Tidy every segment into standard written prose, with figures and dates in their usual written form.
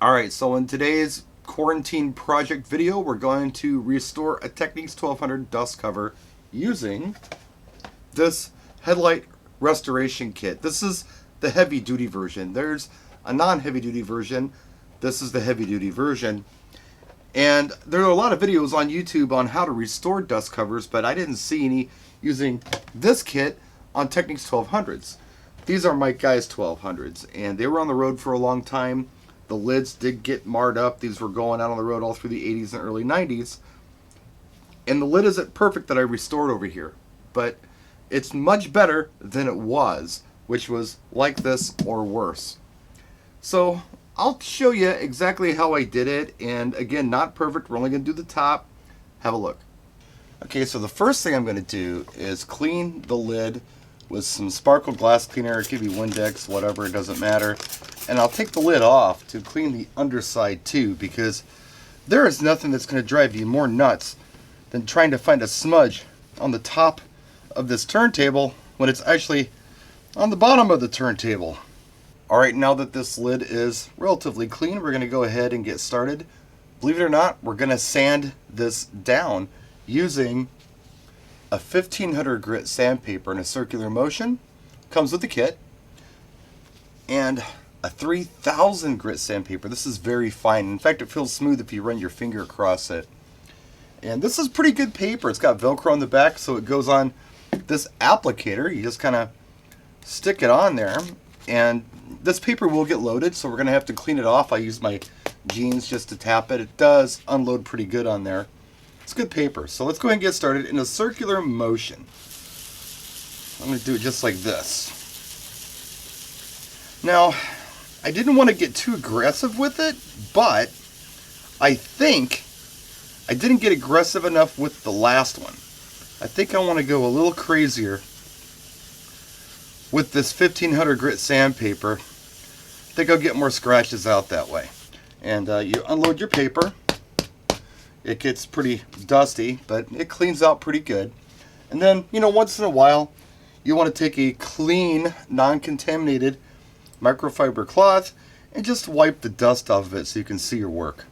Alright, so in today's quarantine project video, we're going to restore a Technics 1200 dust cover using this Headlight restoration kit. This is the heavy duty version. There's a non-heavy duty version. This is the heavy duty version. And there are a lot of videos on YouTube on how to restore dust covers, but I didn't see any using this kit on Technics 1200s. These are my guys' 1200s, and they were on the road for a long time. The lids did get marred up. These were going out on the road all through the 80s and early 90s. And the lid isn't perfect that I restored over here, but it's much better than it was, which was like this or worse. So I'll show you exactly how I did it, and again, not perfect. We're only going to do the top. Have a look. Okay, so the first thing I'm going to do is clean the lid with some sparkle glass cleaner. It could be Windex, whatever, it doesn't matter. And I'll take the lid off to clean the underside too, because there is nothing that's going to drive you more nuts than trying to find a smudge on the top of this turntable when it's actually on the bottom of the turntable. Alright, now that this lid is relatively clean, we're going to go ahead and get started. Believe it or not, we're going to sand this down using a 1500 grit sandpaper in a circular motion. Comes with the kit. And a 3000 grit sandpaper. This is very fine. In fact, it feels smooth if you run your finger across it. And this is pretty good paper. It's got Velcro on the back, so it goes on this applicator. You just kind of stick it on there, and this paper will get loaded, so we're going to have to clean it off. I use my jeans just to tap it. It does unload pretty good on there. It's good paper. So let's go ahead and get started in a circular motion. I'm going to do it just like this. Now, I didn't want to get too aggressive with it, but I think I didn't get aggressive enough with the last one. I think I want to go a little crazier with this 1500 grit sandpaper. I think I'll get more scratches out that way. And you unload your paper. It gets pretty dusty, but it cleans out pretty good. And then, once in a while, you want to take a clean, non-contaminated microfiber cloth and just wipe the dust off of it so you can see your work.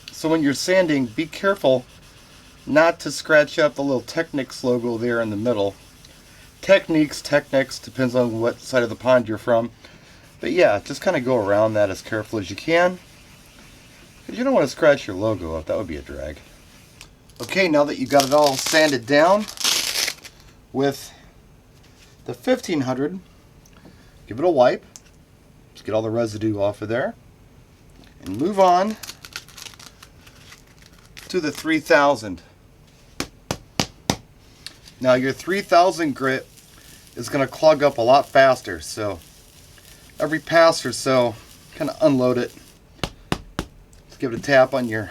So when you're sanding, be careful not to scratch up the little Technics logo there in the middle. Technics, depends on what side of the pond you're from. But yeah, just kind of go around that as careful as you can, because you don't want to scratch your logo up. That would be a drag. Okay, now that you got it all sanded down with the 1500, give it a wipe. Just get all the residue off of there. And move on to the 3000. Now your 3000 grit is going to clog up a lot faster, so every pass or so, kind of unload it. Just give it a tap on your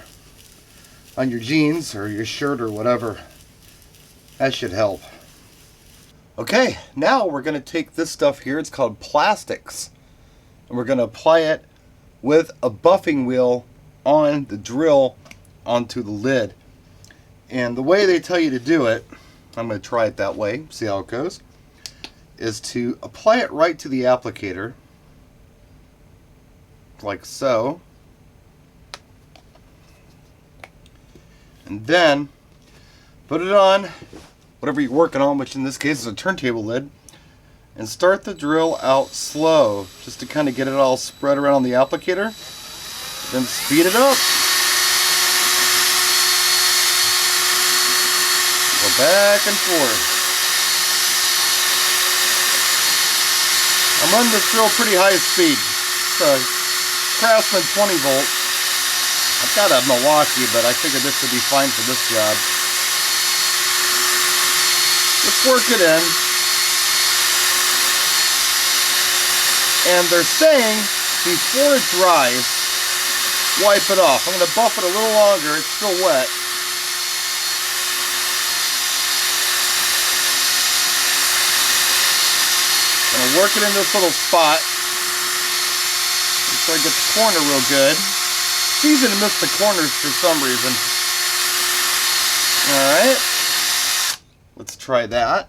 jeans or your shirt or whatever. That should help. Okay, now we're going to take this stuff here. It's called plastics, and we're going to apply it with a buffing wheel on the drill onto the lid. And the way they tell you to do it, I'm going to try it that way, see how it goes, is to apply it right to the applicator, like so. And then put it on whatever you're working on, which in this case is a turntable lid, and start the drill out slow, just to kind of get it all spread around on the applicator. Then speed it up. Go back and forth. I'm running this drill pretty high speed. It's a Craftsman 20 volt. I've got a Milwaukee, but I figured this would be fine for this job. Just work it in. And they're saying before it dries, wipe it off. I'm going to buff it a little longer. It's still wet. I'm going to work it in this little spot. So I get the corner real good. It's easy to miss the corners for some reason. Alright. Let's try that.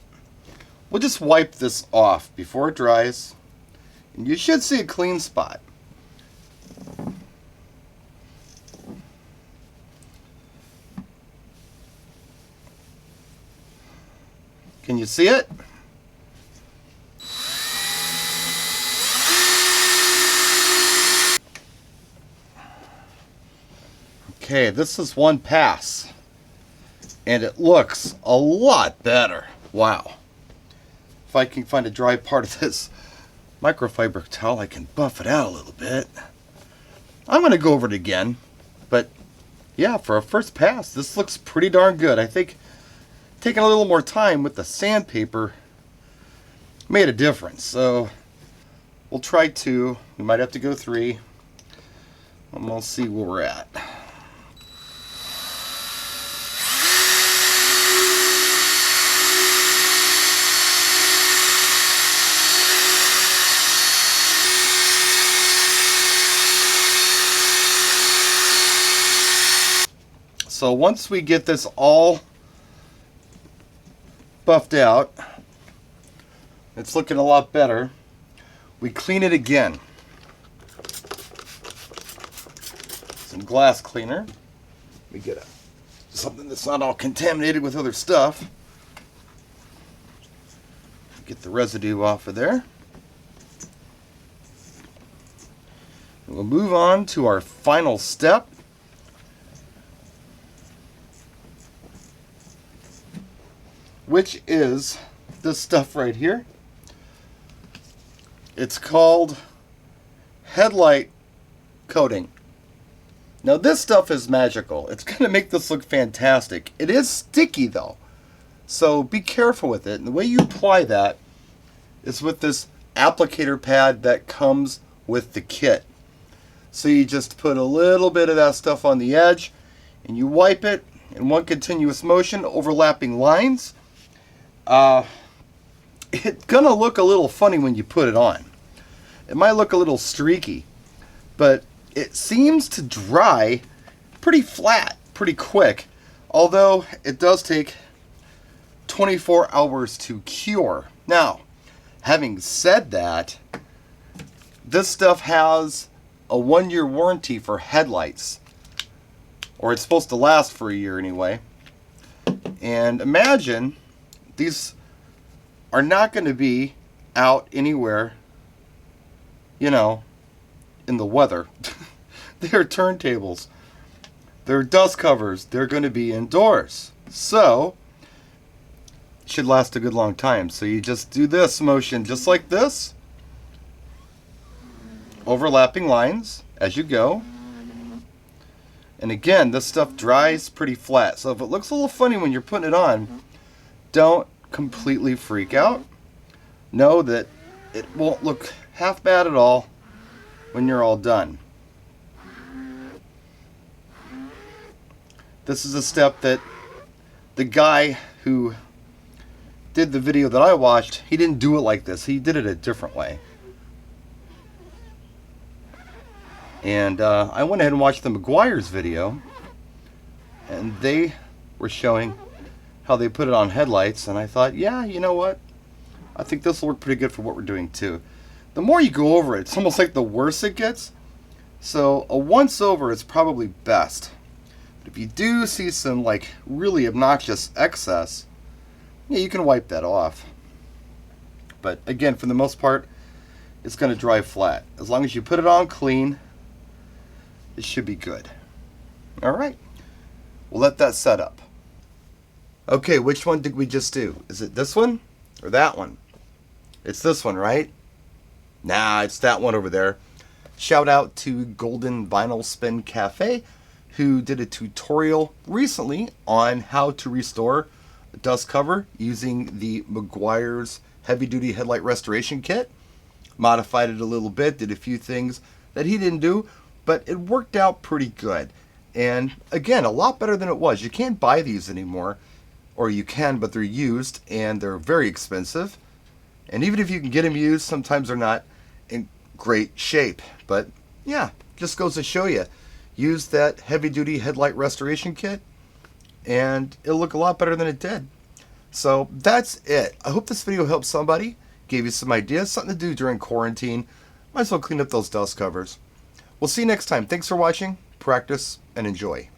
We'll just wipe this off before it dries. And you should see a clean spot. Can you see it? Okay, this is one pass, and it looks a lot better. Wow. If I can find a dry part of this microfiber towel, I can buff it out a little bit. I'm going to go over it again, but yeah, for a first pass, this looks pretty darn good. I think taking a little more time with the sandpaper made a difference. So we'll try 2. We might have to go 3, and we'll see where we're at. So once we get this all buffed out, it's looking a lot better. We clean it again. Some glass cleaner. We get something that's not all contaminated with other stuff. Get the residue off of there. We'll move on to our final step. Which is this stuff right here. It's called Headlight Coating. Now this stuff is magical. It's going to make this look fantastic. It is sticky though, so be careful with it. And the way you apply that is with this applicator pad that comes with the kit. So you just put a little bit of that stuff on the edge and you wipe it in one continuous motion, overlapping lines. It's gonna look a little funny when you put it on. It might look a little streaky, but it seems to dry pretty flat, pretty quick, although it does take 24 hours to cure. Now, having said that, this stuff has a 1-year warranty for headlights, or it's supposed to last for a year anyway. And imagine these are not going to be out anywhere, you know, in the weather. They're turntables. They're dust covers. They're going to be indoors. So, it should last a good long time. So you just do this motion just like this. Overlapping lines as you go. And again, this stuff dries pretty flat. So if it looks a little funny when you're putting it on, don't completely freak out. Know that it won't look half bad at all when you're all done. This is a step that the guy who did the video that I watched, he didn't do it like this. He did it a different way. And I went ahead and watched the Meguiar's video, and they were showing how they put it on headlights, and I thought, yeah, you know what? I think this will work pretty good for what we're doing too. The more you go over it, it's almost like the worse it gets. So a once over is probably best. But if you do see some like really obnoxious excess, yeah, you can wipe that off. But again, for the most part, it's going to dry flat. As long as you put it on clean, it should be good. All right, we'll let that set up. Okay, which one did we just do? Is it this one or that one? It's this one, right? Nah, it's that one over there. Shout out to Golden Vinyl Spin Cafe, who did a tutorial recently on how to restore a dust cover using the Meguiar's Heavy Duty Headlight Restoration Kit. Modified it a little bit, did a few things that he didn't do, but it worked out pretty good. And again, a lot better than it was. You can't buy these anymore, or you can, but they're used and they're very expensive. And even if you can get them used, sometimes they're not in great shape. But yeah, just goes to show you, use that heavy duty headlight restoration kit and it'll look a lot better than it did. So that's it. I hope this video helped somebody, gave you some ideas, something to do during quarantine. Might as well clean up those dust covers. We'll see you next time. Thanks for watching, practice, and enjoy.